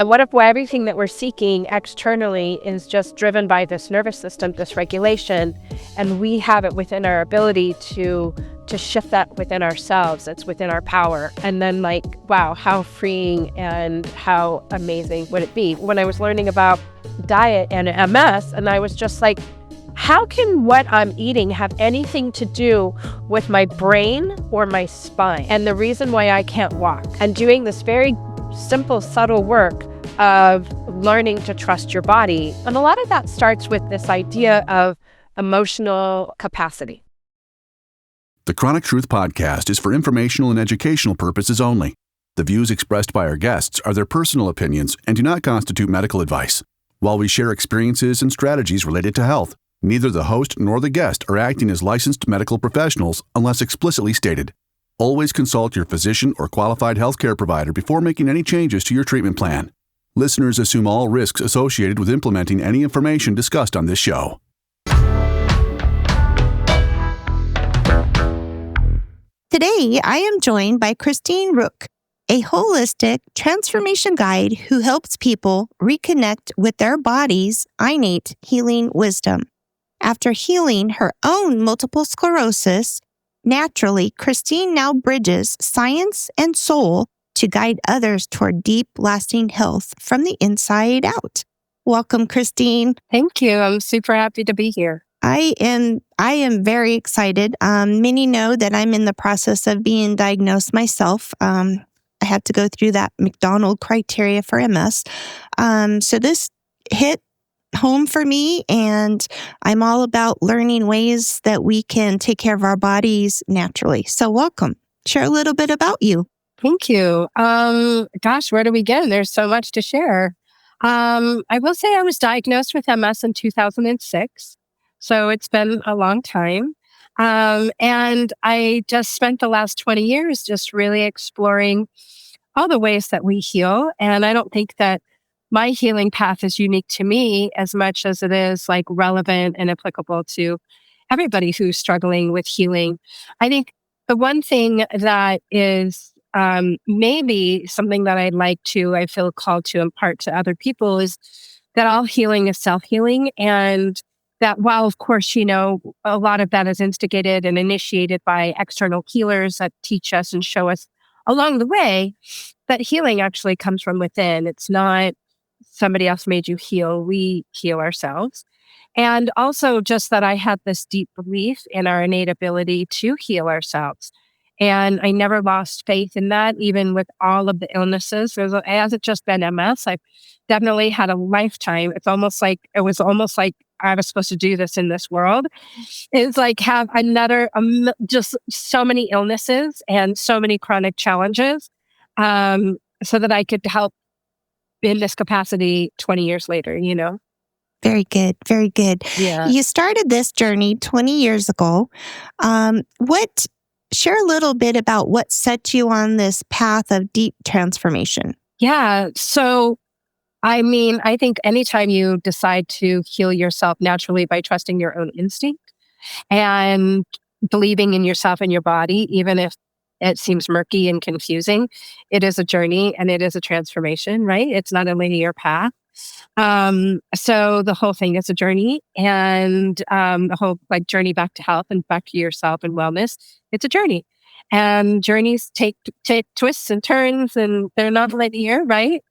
And what if everything that we're seeking externally is just driven by this nervous system dysregulation, and we have it within our ability to shift that within ourselves? It's within our power. And then wow, how freeing and how amazing would it be? When I was learning about diet and MS, and I was just like, how can what I'm eating have anything to do with my brain or my spine? And the reason why I can't walk. And doing this very simple, subtle work of learning to trust your body. And a lot of that starts with this idea of emotional capacity. The Chronic Truth Podcast is for informational and educational purposes only. The views expressed by our guests are their personal opinions and do not constitute medical advice. While we share experiences and strategies related to health, neither the host nor the guest are acting as licensed medical professionals unless explicitly stated. Always consult your physician or qualified healthcare provider before making any changes to your treatment plan. Listeners assume all risks associated with implementing any information discussed on this show. Today, I am joined by Christine Ruch, a holistic transformation guide who helps people reconnect with their body's innate healing wisdom. After healing her own multiple sclerosis, naturally, Christine now bridges science and soul to guide others toward deep, lasting health from the inside out. Welcome, Christine. Thank you. I'm super happy to be here. I am very excited. Many know that I'm in the process of being diagnosed myself. I had to go through that McDonald criteria for MS. So this hit home for me, and I'm all about learning ways that we can take care of our bodies naturally. So welcome. Share a little bit about you. Thank you. Gosh, where do we begin? There's so much to share. I will say I was diagnosed with MS in 2006. So it's been a long time. And I just spent the last 20 years just really exploring all the ways that we heal. And I don't think that my healing path is unique to me as much as it is relevant and applicable to everybody who's struggling with healing. I think the one thing that is maybe something that I feel called to impart to other people is that all healing is self-healing, and that while, of course, a lot of that is instigated and initiated by external healers that teach us and show us along the way, that healing actually comes from within. It's not somebody else made you heal. We heal ourselves. And also just that I had this deep belief in our innate ability to heal ourselves. And I never lost faith in that, even with all of the illnesses. It hasn't just been MS. I've definitely had a lifetime. It was almost like I was supposed to do this in this world. It's have another, just so many illnesses and so many chronic challenges, so that I could help in this capacity 20 years later, Very good. Very good. Yeah. You started this journey 20 years ago. Share a little bit about what set you on this path of deep transformation. Yeah. So, I think anytime you decide to heal yourself naturally by trusting your own instinct and believing in yourself and your body, even if it seems murky and confusing, it is a journey and it is a transformation, right? It's not a linear path. So the whole thing is a journey, and the whole journey back to health and back to yourself and wellness, it's a journey. And journeys take twists and turns, and they're not linear, right?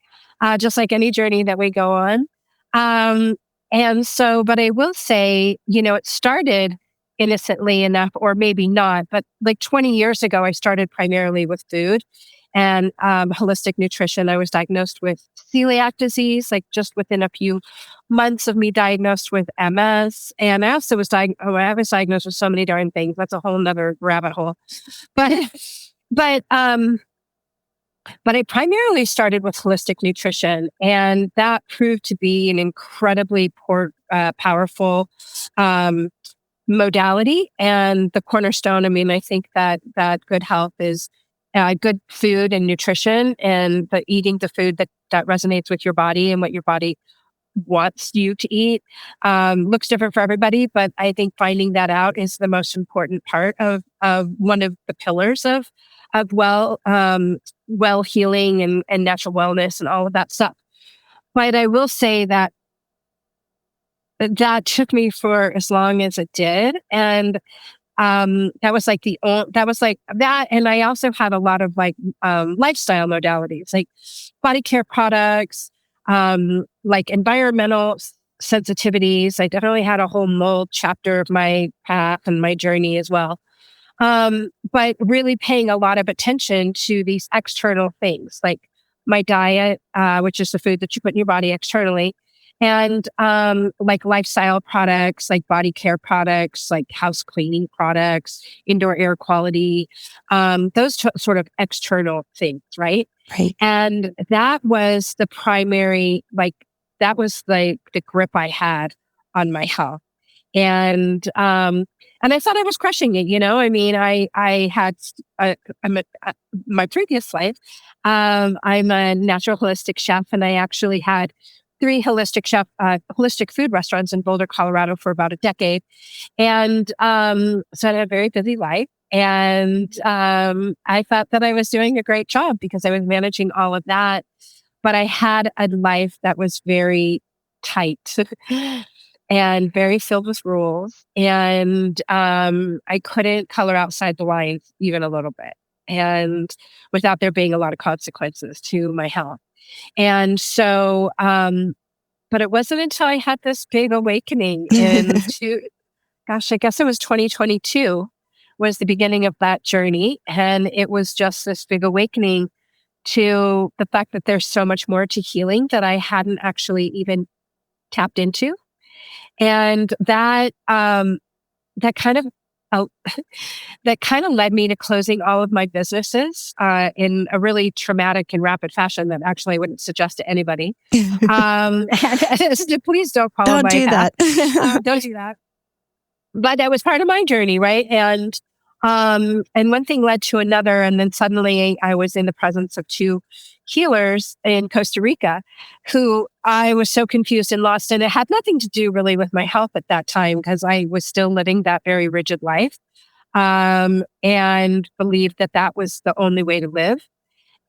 Just like any journey that we go on. But I will say, it started innocently enough, or maybe not, but 20 years ago, I started primarily with food and holistic nutrition. I was diagnosed with celiac disease, just within a few months of me diagnosed with MS. And I also was diagnosed with so many darn things. That's a whole nother rabbit hole. But I primarily started with holistic nutrition, and that proved to be an incredibly powerful modality and the cornerstone. I think that good health is good food and nutrition, and eating the food that resonates with your body and what your body wants you to eat. Looks different for everybody, but I think finding that out is the most important part of one of the pillars of well healing and natural wellness and all of that stuff. But I will say that that took me for as long as it did. And that was like that was like that. And I also had a lot of like lifestyle modalities, like body care products, like environmental sensitivities. I definitely had a whole mold chapter of my path and my journey as well. But really paying a lot of attention to these external things like my diet, which is the food that you put in your body externally, and like lifestyle products, like body care products, like house cleaning products, indoor air quality, those sort of external things, right? Right. And that was the primary, like, that was like the grip I had on my health. And I thought I was crushing it. I mean, I had my previous life. I'm a natural holistic chef, and I actually had three holistic food restaurants in Boulder, Colorado, for about a decade. And so I had a very busy life. And I thought that I was doing a great job because I was managing all of that. But I had a life that was very tight and very filled with rules. And I couldn't color outside the lines even a little bit. And without there being a lot of consequences to my health. And so, but it wasn't until I had this big awakening I guess it was 2022 was the beginning of that journey. And it was just this big awakening to the fact that there's so much more to healing that I hadn't actually even tapped into. And that kind of uh, that kind of led me to closing all of my businesses in a really traumatic and rapid fashion that actually I wouldn't suggest to anybody. Please don't follow Don't my do path. that. Don't do that. But that was part of my journey, right? And one thing led to another, and then suddenly I was in the presence of two healers in Costa Rica who I was so confused and lost. And it had nothing to do really with my health at that time because I was still living that very rigid life and believed that that was the only way to live.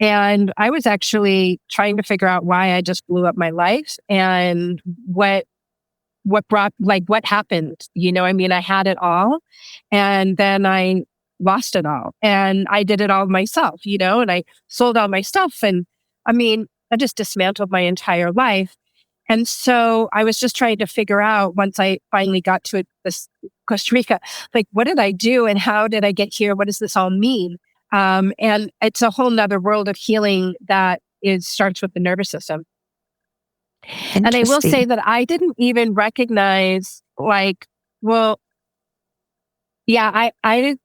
And I was actually trying to figure out why I just blew up my life and what happened. I mean, I had it all and then I lost it all and I did it all myself, and I sold all my stuff. And I mean, I just dismantled my entire life. And so I was just trying to figure out once I finally got to this Costa Rica, like, what did I do and how did I get here? What does this all mean? And it's a whole nother world of healing that starts with the nervous system. And I will say that I didn't even recognize, like, well, yeah, I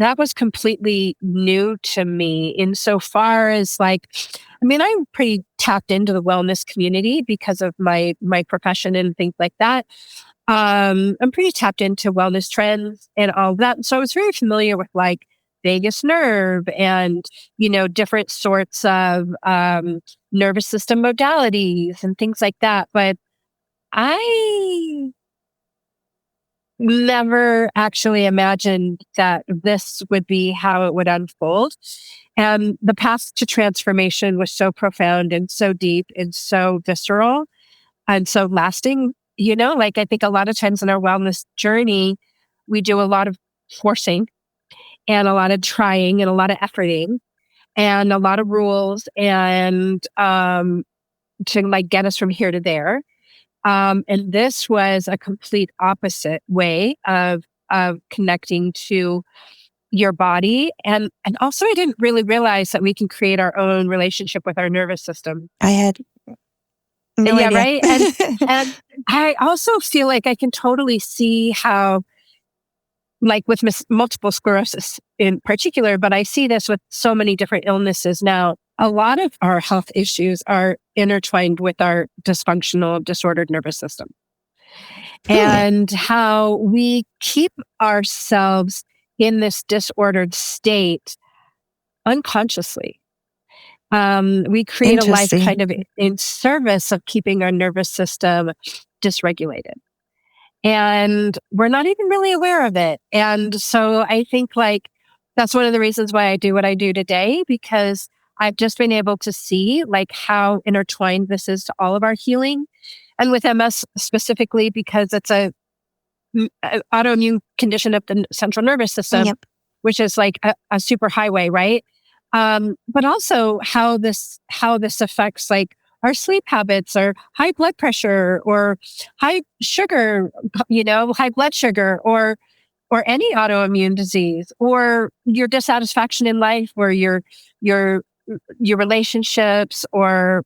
that was completely new to me insofar as, like, I mean, I'm pretty tapped into the wellness community because of my profession and things like that. I'm pretty tapped into wellness trends and all of that. So I was very familiar with like vagus nerve and, different sorts of nervous system modalities and things like that. But I never actually imagined that this would be how it would unfold. And the path to transformation was so profound and so deep and so visceral and so lasting. Like, I think a lot of times in our wellness journey, we do a lot of forcing and a lot of trying and a lot of efforting and a lot of rules and to like get us from here to there. And this was a complete opposite way of connecting to your body. And also I didn't really realize that we can create our own relationship with our nervous system. I had no idea. Right. And I also feel like I can totally see how, like with multiple sclerosis in particular, but I see this with so many different illnesses now. A lot of our health issues are intertwined with our dysfunctional, disordered nervous system. And how we keep ourselves in this disordered state unconsciously. We create a life kind of in service of keeping our nervous system dysregulated. And we're not even really aware of it. And so I think like that's one of the reasons why I do what I do today, because I've just been able to see like how intertwined this is to all of our healing. And with MS specifically, because it's a autoimmune condition of the central nervous system, Yep. which is like a super highway, right? But also how this affects like our sleep habits or high blood pressure or high sugar, high blood sugar or any autoimmune disease or your dissatisfaction in life or your relationships or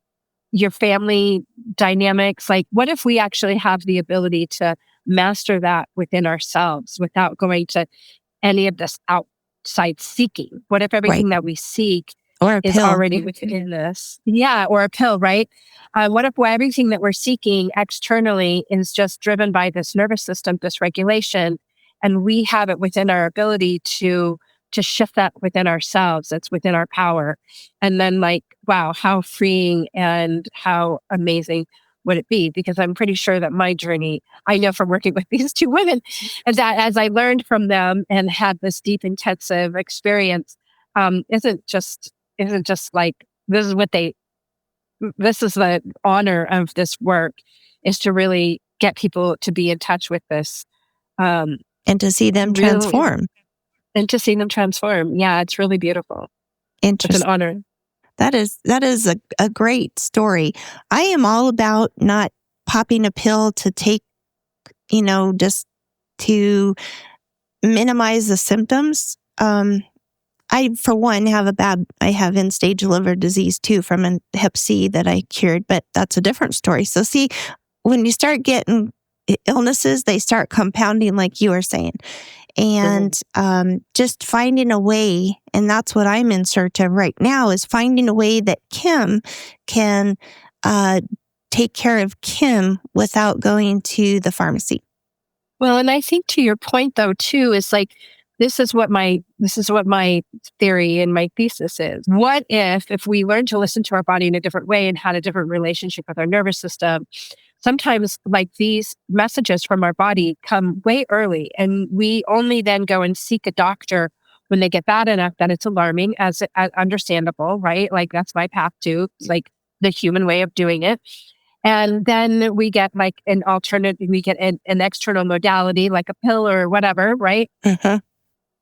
your family dynamics. Like, what if we actually have the ability to master that within ourselves without going to any of this outside seeking? What if everything that we seek Or a is pill. already within this? Yeah, or a pill, right? What if everything that we're seeking externally is just driven by this nervous system dysregulation, and we have it within our ability to shift that within ourselves? It's within our power. And then like, wow, how freeing and how amazing would it be? Because I'm pretty sure that my journey, I know from working with these two women, is that as I learned from them and had this deep, intensive experience, isn't just like, this is the honor of this work, is to really get people to be in touch with this. And to see them Really, transform. and to see them transform. Yeah, it's really beautiful. It's an Interesting. honor. That is a great story. I am all about not popping a pill to take, just to minimize the symptoms. I, for one, I have end-stage liver disease too from a hep C that I cured, but that's a different story. So see, when you start getting illnesses, they start compounding like you were saying. And just finding a way, and that's what I'm in search of right now, is finding a way that Kim can take care of Kim without going to the pharmacy. Well, and I think to your point though, too, is like, this is what my theory and my thesis is. What if we learn to listen to our body in a different way and had a different relationship with our nervous system? Sometimes like these messages from our body come way early, and we only then go and seek a doctor when they get bad enough that it's alarming, as understandable, right? Like that's my path too, like the human way of doing it. And then we get like an alternative, we get an external modality like a pill or whatever, right? Uh-huh.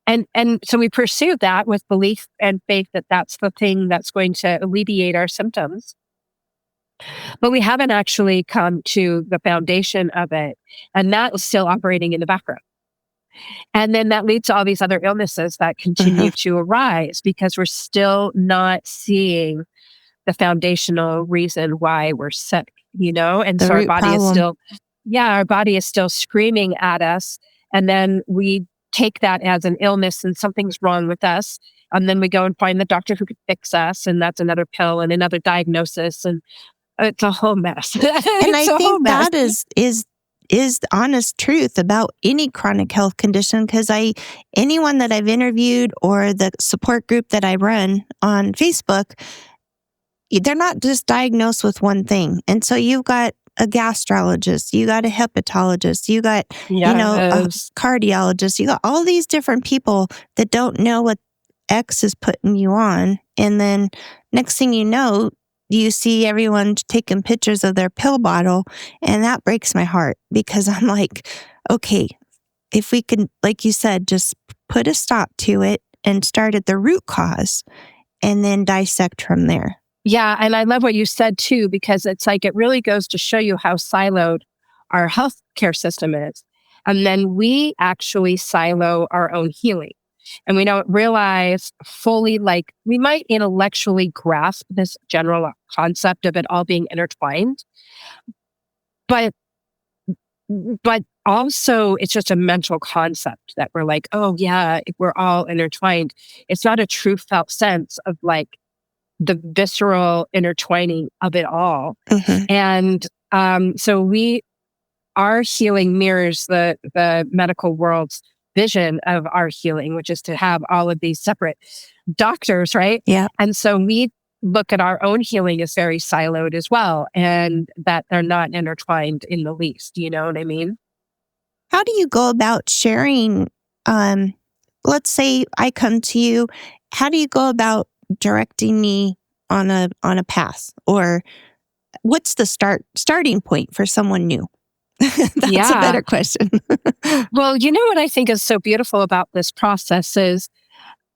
And so we pursue that with belief and faith that that's the thing that's going to alleviate our symptoms. But we haven't actually come to the foundation of it. And that is still operating in the background. And then that leads to all these other illnesses that continue to arise because we're still not seeing the foundational reason why we're sick, And The so our root body problem. our body is still screaming at us. And then we take that as an illness and something's wrong with us. And then we go and find the doctor who could fix us. And that's another pill and another diagnosis. And it's a whole mess. And I think that is the honest truth about any chronic health condition, because anyone that I've interviewed or the support group that I run on Facebook, they're not just diagnosed with one thing. And so you've got a gastrologist, you got a hepatologist, you got, a cardiologist, you got all these different people that don't know what X is putting you on. And then next thing you know, you see everyone taking pictures of their pill bottle. And that breaks my heart because I'm like, okay, if we can, like you said, just put a stop to it and start at the root cause and then dissect from there. Yeah. And I love what you said too, because it's like, it really goes to show you how siloed our healthcare system is. And then we actually silo our own healing. And we don't realize fully, like we might intellectually grasp this general concept of it all being intertwined, but also it's just a mental concept that we're like, oh yeah, we're all intertwined. It's not a true felt sense of like the visceral intertwining of it all. And so our healing mirrors the medical world's vision of our healing, which is to have all of these separate doctors, right? Yeah. And so we look at our own healing as very siloed as well, and that they're not intertwined in the least. You know what I mean? How do you go about sharing? Let's say I come to you. How do you go about directing me on a path? Or what's the starting point for someone new? That's a better question. Well, you know what I think is so beautiful about this process is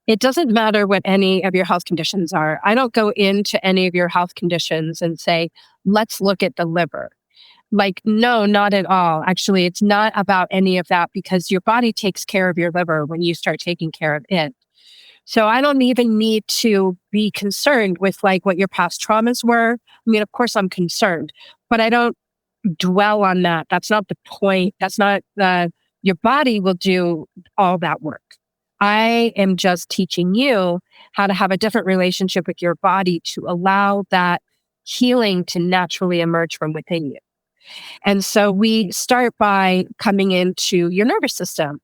it doesn't matter what any of your health conditions are. I don't go into any of your health conditions and say, let's look at the liver. Like, no, not at all. Actually, it's not about any of that because your body takes care of your liver when you start taking care of it. So I don't even need to be concerned with like what your past traumas were. I mean, of course I'm concerned, but I don't dwell on that. That's not the point. That's not your body will do all that work. I am just teaching you how to have a different relationship with your body to allow that healing to naturally emerge from within you. And so we start by coming into your nervous system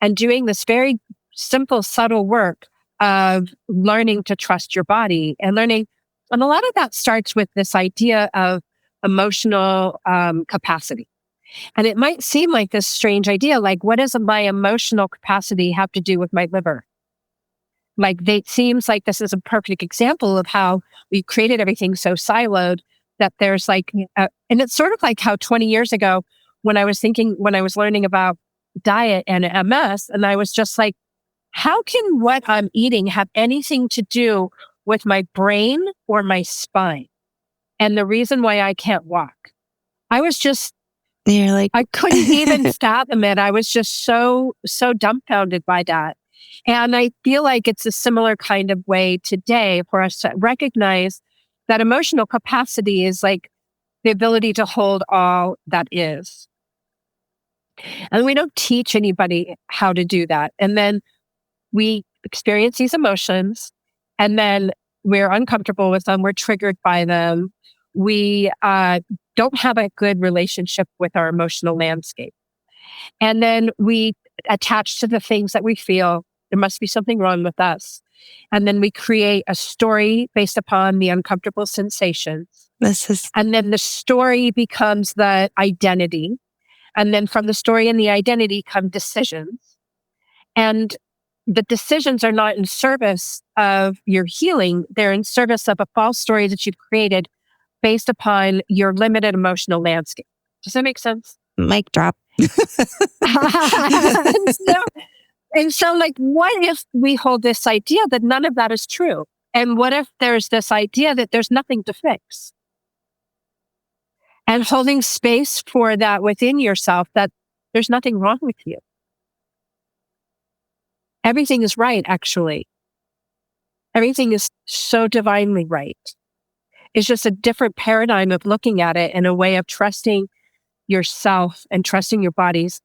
and doing this very simple, subtle work of learning to trust your body and learning. And a lot of that starts with this idea of emotional capacity. And it might seem like this strange idea, like, what does my emotional capacity have to do with my liver? Like, it seems like this is a perfect example of how we created everything so siloed that there's like, and it's sort of like how 20 years ago, when I was learning about diet and MS, and I was just like, how can what I'm eating have anything to do with my brain or my spine? And the reason why I can't walk. I was just, You're like, I couldn't even fathom it. I was just so dumbfounded by that. And I feel like it's a similar kind of way today for us to recognize that emotional capacity is like the ability to hold all that is. And we don't teach anybody how to do that. And then we experience these emotions, and then we're uncomfortable with them. We're triggered by them. We don't have a good relationship with our emotional landscape. And then we attach to the things that we feel. There must be something wrong with us. And then we create a story based upon the uncomfortable sensations. And then the story becomes the identity. And then from the story and the identity come decisions. And the decisions are not in service of your healing. They're in service of a false story that you've created based upon your limited emotional landscape. Does that make sense? Mic drop. And so, like, what if we hold this idea that none of that is true? And what if there's this idea that there's nothing to fix? And holding space for that within yourself, that there's nothing wrong with you. Everything is right, actually. Everything is so divinely right. It's just a different paradigm of looking at it and a way of trusting yourself and trusting your body's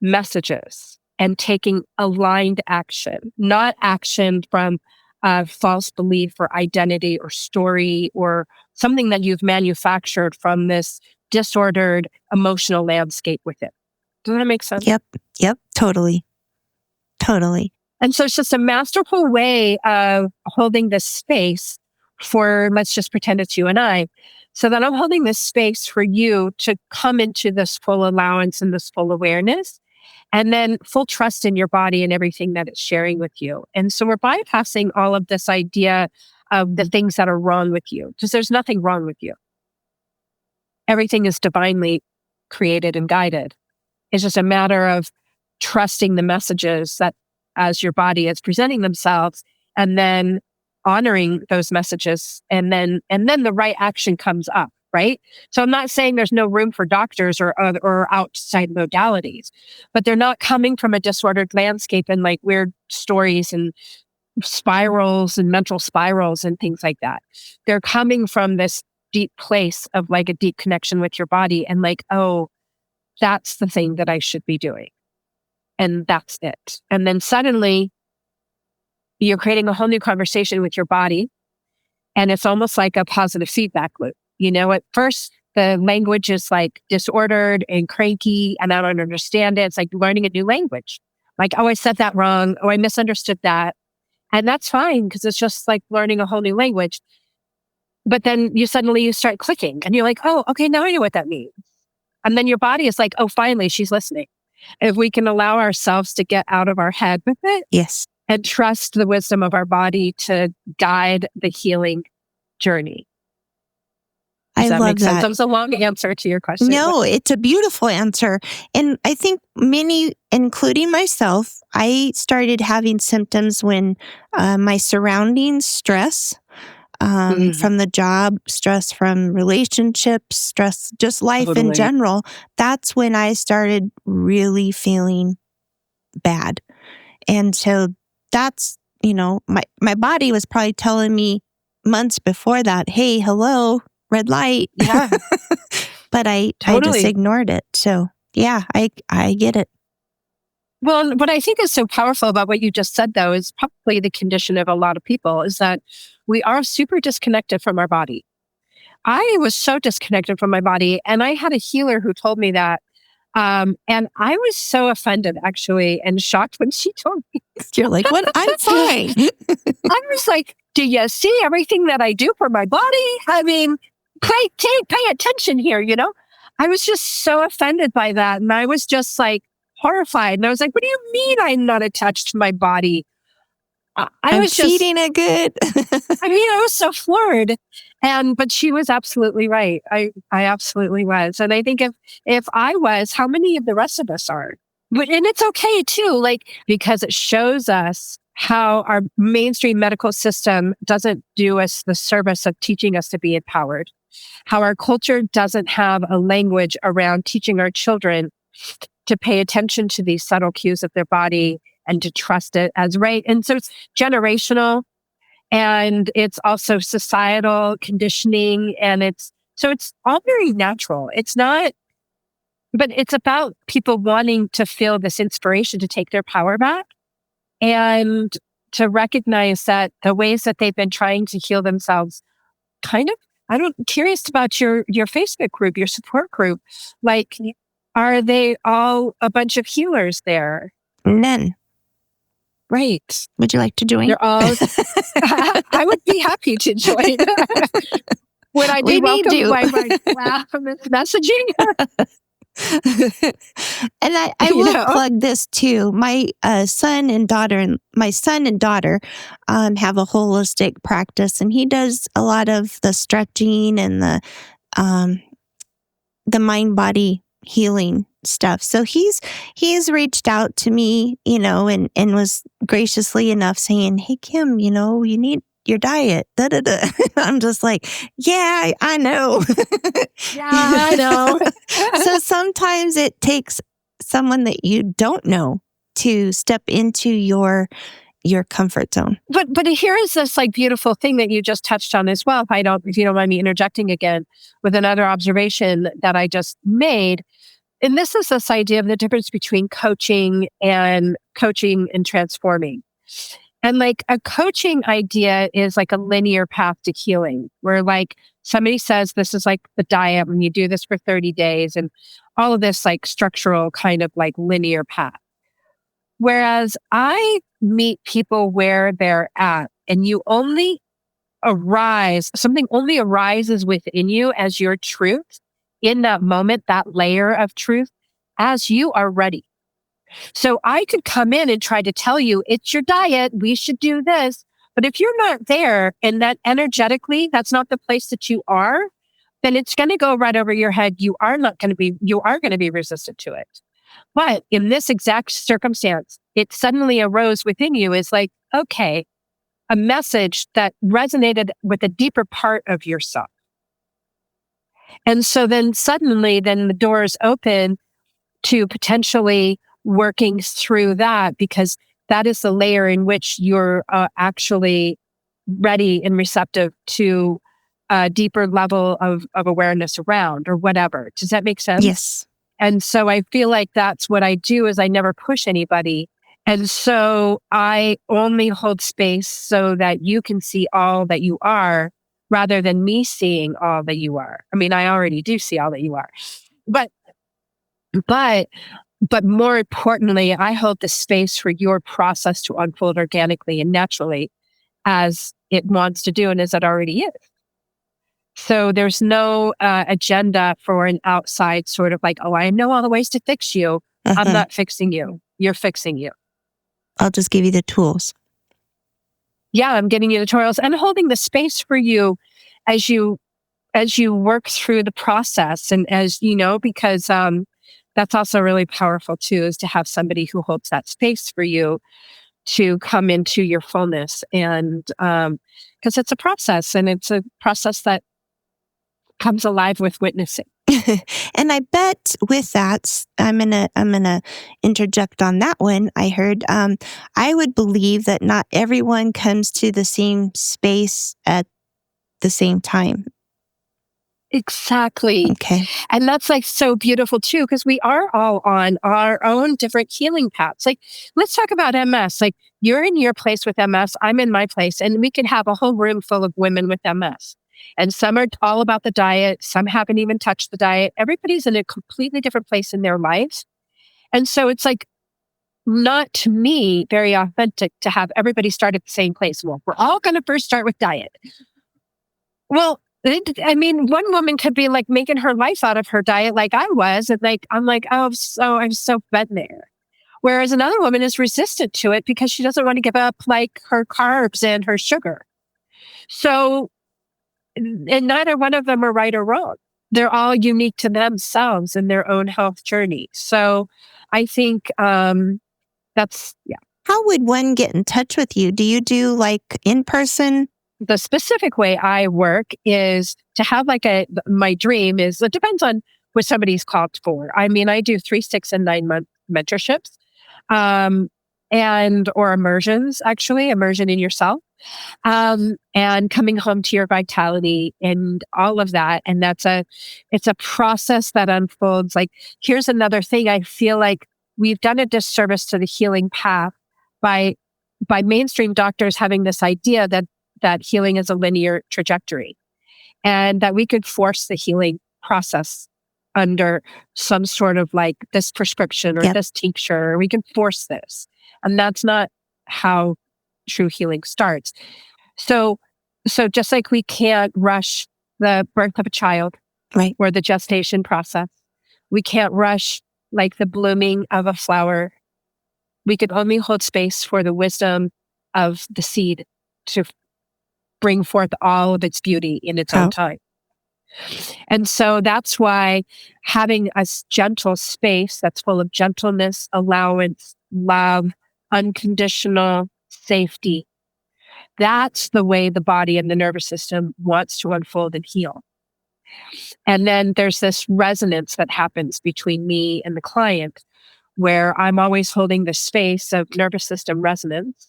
messages and taking aligned action, not action from a false belief or identity or story or something that you've manufactured from this disordered emotional landscape with it. Does that make sense? Yep. Totally. And so it's just a masterful way of holding this space for, let's just pretend it's you and I. So that I'm holding this space for you to come into this full allowance and this full awareness, and then full trust in your body and everything that it's sharing with you. And so we're bypassing all of this idea of the things that are wrong with you, because there's nothing wrong with you. Everything is divinely created and guided. It's just a matter of trusting the messages that as your body is presenting themselves, and then honoring those messages, and then the right action comes up, right? So I'm not saying there's no room for doctors or outside modalities, but they're not coming from a disordered landscape and like weird stories and spirals and mental spirals and things like that. They're coming from this deep place of like a deep connection with your body and like, oh, that's the thing that I should be doing. And that's it. And then suddenly you're creating a whole new conversation with your body. And it's almost like a positive feedback loop. You know, at first, the language is like disordered and cranky, and I don't understand it. It's like learning a new language. Like, oh, I said that wrong. Oh, I misunderstood that. And that's fine, because it's just like learning a whole new language. But then you start clicking and you're like, oh, okay, now I know what that means. And then your body is like, oh, finally, she's listening. If we can allow ourselves to get out of our head with it. Yes. And trust the wisdom of our body to guide the healing journey. I Does that love make sense? that. That was a long answer to your question. No, it's a beautiful answer. And I think many, including myself, I started having symptoms when my surroundings, stress from the job, stress from relationships, stress, just life in Totally. general. That's when I started really feeling bad. And so that's, my body was probably telling me months before that, hey, hello, red light. Yeah, But I just totally. ignored it. So yeah, I get it. Well, what I think is so powerful about what you just said, though, is probably the condition of a lot of people is that we are super disconnected from our body. I was so disconnected from my body, and I had a healer who told me that. And I was so offended, actually, and shocked when she told me. You're like, what? I'm fine. I was like, do you see everything that I do for my body? I mean, pay attention here, I was just so offended by that. And I was just like horrified. And I was like, what do you mean I'm not attached to my body? I'm feeding it good. I was so floored. But she was absolutely right. I absolutely was. And I think if I was, how many of the rest of us are? And it's okay too, because it shows us how our mainstream medical system doesn't do us the service of teaching us to be empowered, how our culture doesn't have a language around teaching our children to pay attention to these subtle cues of their body and to trust it as right. And so it's generational, and it's also societal conditioning, and it's all very natural. It's not, but it's about people wanting to feel this inspiration to take their power back and to recognize that the ways that they've been trying to heal themselves curious about your Facebook group, your support group. Are they all a bunch of healers there? None. Right. Would you like to join? They're all, I would be happy to join. Would I be welcomed by my messaging? And I will plug this too. My son and daughter have a holistic practice, and he does a lot of the stretching and the mind body healing stuff. So he's reached out to me, and was graciously enough saying, "Hey Kim, you need your diet." Da, da, da. I'm just like, yeah, I know. Yeah, I know. So sometimes it takes someone that you don't know to step into your comfort zone. But here is this beautiful thing that you just touched on as well. If you don't mind me interjecting again with another observation that I just made. And this is this idea of the difference between coaching and transforming. And a coaching idea is a linear path to healing, where somebody says this is the diet when you do this for 30 days and all of this structural kind of linear path. Whereas I meet people where they're at, and something only arises within you as your truth in that moment, that layer of truth, as you are ready. So I could come in and try to tell you, it's your diet, we should do this. But if you're not there, and that energetically, that's not the place that you are, then it's going to go right over your head. You are going to be resistant to it. But in this exact circumstance, it suddenly arose within you is okay, a message that resonated with a deeper part of yourself. And so then suddenly, the doors open to potentially working through that, because that is the layer in which you're actually ready and receptive to a deeper level of awareness around, or whatever. Does that make sense? Yes. And so I feel like that's what I do, is I never push anybody. And so I only hold space so that you can see all that you are, rather than me seeing all that you are. I mean, I already do see all that you are. But more importantly, I hold the space for your process to unfold organically and naturally as it wants to do, and as it already is. So there's no agenda for an outside sort of I know all the ways to fix you. I'm not fixing you. You're fixing you. I'll just give you the tools. Yeah, I'm getting editorials and holding the space for you as you work through the process, and as you know, because that's also really powerful too, is to have somebody who holds that space for you to come into your fullness. And because it's a process, and it's a process that comes alive with witnessing. And I bet with that, I'm gonna interject on that one. I heard I would believe that not everyone comes to the same space at the same time. Exactly. Okay. And that's like so beautiful too, because we are all on our own different healing paths. Like, let's talk about MS. Like, you're in your place with MS, I'm in my place, and we could have a whole room full of women with MS. And some are all about the diet, some haven't even touched the diet. Everybody's in a completely different place in their lives. And so it's like, not to me very authentic to have everybody start at the same place. Well, we're all going to first start with diet. Well, I mean, one woman could be like making her life out of her diet, like I was, and like I'm like, oh, so I'm so been there. Whereas another woman is resistant to it because she doesn't want to give up like her carbs and her sugar. So, and neither one of them are right or wrong. They're all unique to themselves and their own health journey. So, I think that's yeah. How would one get in touch with you? Do you do like in person? The specific way I work is to have like my dream is, it depends on what somebody's called for. I mean, I do 3, 6, and 9 month mentorships, and, or immersions, actually, immersion in yourself, and coming home to your vitality and all of that. And it's a process that unfolds. Like, here's another thing. I feel like we've done a disservice to the healing path by mainstream doctors having this idea that healing is a linear trajectory, and that we could force the healing process under some sort of like this prescription or this tincture. We can force this. And that's not how true healing starts. So just like we can't rush the birth of a child, right, or the gestation process, we can't rush like the blooming of a flower. We could only hold space for the wisdom of the seed to bring forth all of its beauty in its own time. And so that's why having a gentle space that's full of gentleness, allowance, love, unconditional safety, that's the way the body and the nervous system wants to unfold and heal. And then there's this resonance that happens between me and the client, where I'm always holding the space of nervous system resonance.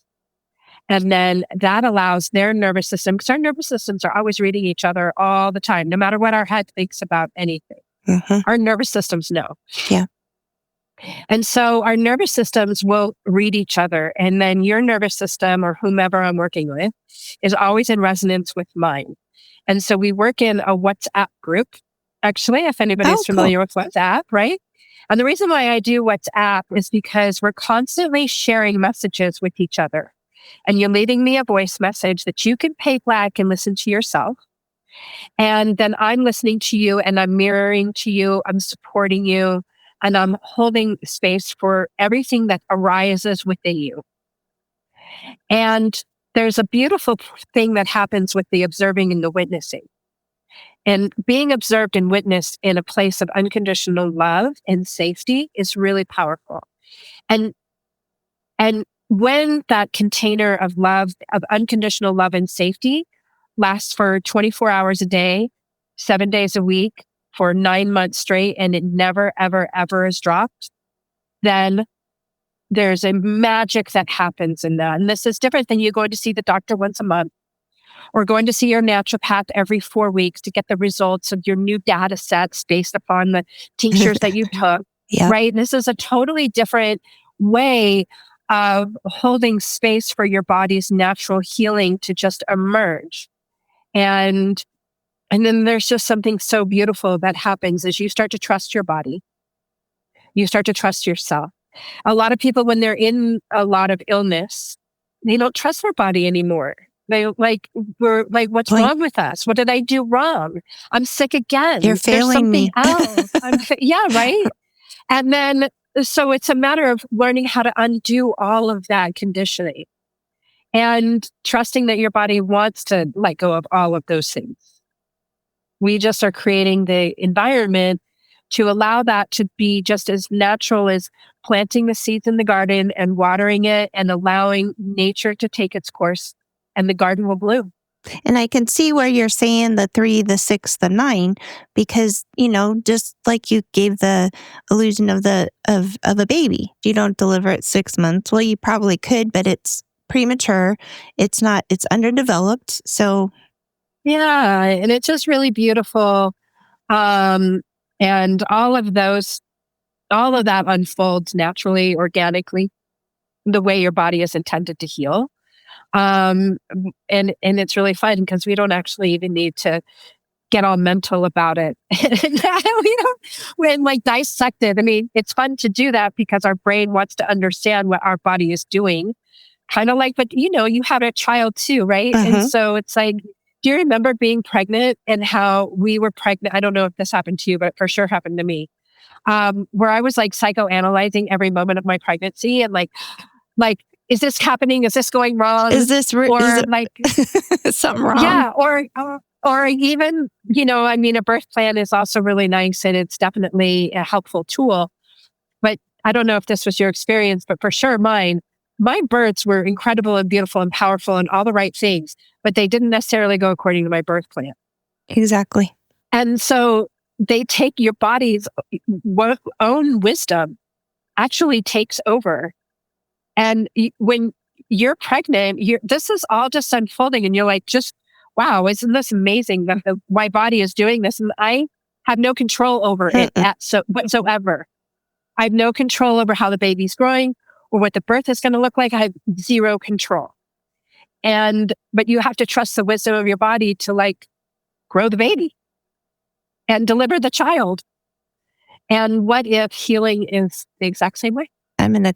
And then that allows their nervous system, because our nervous systems are always reading each other all the time, no matter what our head thinks about anything. Mm-hmm. Our nervous systems know. Yeah. And so our nervous systems will read each other. And then your nervous system, or whomever I'm working with, is always in resonance with mine. And so we work in a WhatsApp group, actually, if anybody's familiar with WhatsApp, right? And the reason why I do WhatsApp is because we're constantly sharing messages with each other. And you're leaving me a voice message that you can play back and listen to yourself. And then I'm listening to you, and I'm mirroring to you, I'm supporting you, and I'm holding space for everything that arises within you. And there's a beautiful thing that happens with the observing and the witnessing. And being observed and witnessed in a place of unconditional love and safety is really powerful. And when that container of love, of unconditional love and safety, lasts for 24 hours a day, 7 days a week, for 9 months straight, and it never, ever, ever is dropped, then there's a magic that happens in that. And this is different than you going to see the doctor once a month, or going to see your naturopath every 4 weeks to get the results of your new data sets based upon the tinctures that you took, right? This is a totally different way of holding space for your body's natural healing to just emerge. And then there's just something so beautiful that happens as you start to trust your body. You start to trust yourself. A lot of people, when they're in a lot of illness, they don't trust their body anymore. We're like, what's wrong with us? What did I do wrong? I'm sick again. You're failing me. Else. Yeah, right. And then, so it's a matter of learning how to undo all of that conditioning. and trusting that your body wants to let go of all of those things. We just are creating the environment to allow that to be just as natural as planting the seeds in the garden and watering it and allowing nature to take its course, and the garden will bloom. And I can see where you're saying the 3, the 6, the 9, because, just like you gave the illusion of of a baby, you don't deliver at 6 months. Well, you probably could, but it's premature. It's underdeveloped. So yeah, and it's just really beautiful. And all of that unfolds naturally, organically, the way your body is intended to heal. And it's really fun because we don't actually even need to get all mental about it. When dissect it. I mean, it's fun to do that because our brain wants to understand what our body is doing. Kind of like, but you had a child too, right? Uh-huh. And so it's like, do you remember being pregnant and how we were pregnant? I don't know if this happened to you, but it for sure happened to me. Where I was psychoanalyzing every moment of my pregnancy and is this happening? Is this going wrong? Is this something wrong? Yeah, or even a birth plan is also really nice and it's definitely a helpful tool. But I don't know if this was your experience, but for sure mine. My births were incredible and beautiful and powerful and all the right things, but they didn't necessarily go according to my birth plan. Exactly. And so they take your body's own wisdom actually takes over. And when you're pregnant, this is all just unfolding and you're like, wow, isn't this amazing that my body is doing this? And I have no control over it whatsoever. I have no control over how the baby's growing or what the birth is going to look like. I have zero control. But you have to trust the wisdom of your body to grow the baby and deliver the child. And what if healing is the exact same way? I'm going to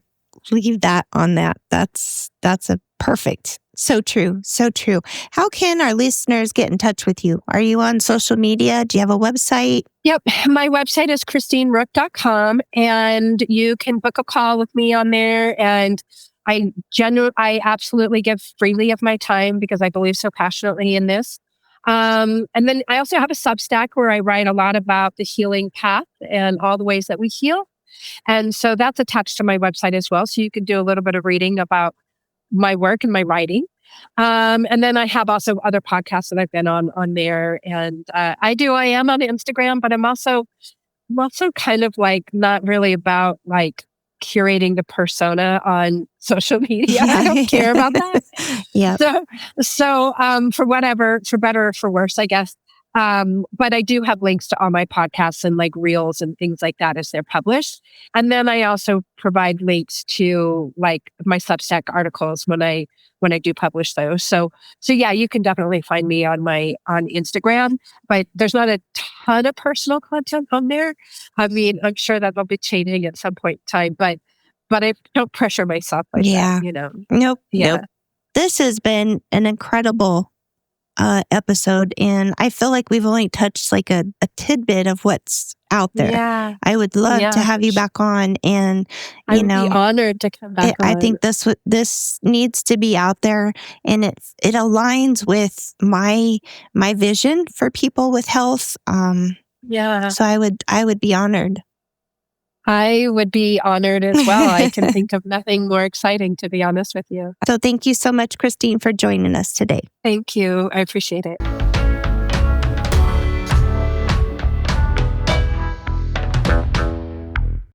leave that on that. That's a perfect. So true. So true. How can our listeners get in touch with you? Are you on social media? Do you have a website? Yep. My website is christineruch.com and you can book a call with me on there. And I absolutely give freely of my time because I believe so passionately in this. And then I also have a Substack where I write a lot about the healing path and all the ways that we heal. And so that's attached to my website as well. So you can do a little bit of reading about my work and my writing. And then I have also other podcasts that I've been on there. And I am on Instagram, but I'm also kind of not really about curating the persona on social media. I don't care about that. Yeah. So for better or for worse, I guess. But I do have links to all my podcasts and reels and things like that as they're published. And then I also provide links to my Substack articles when I do publish those. So yeah, you can definitely find me on Instagram, but there's not a ton of personal content on there. I mean, I'm sure that will be changing at some point in time, but I don't pressure myself that, Nope. Yeah. Nope. This has been an incredible episode, and I feel like we've only touched a tidbit of what's out there. Yeah. I would love to have you back on, and I'd be honored to come back on. I think this needs to be out there, and it aligns with my vision for people with health. Yeah. So I would be honored. I would be honored as well. I can think of nothing more exciting, to be honest with you. So thank you so much, Christine, for joining us today. Thank you. I appreciate it.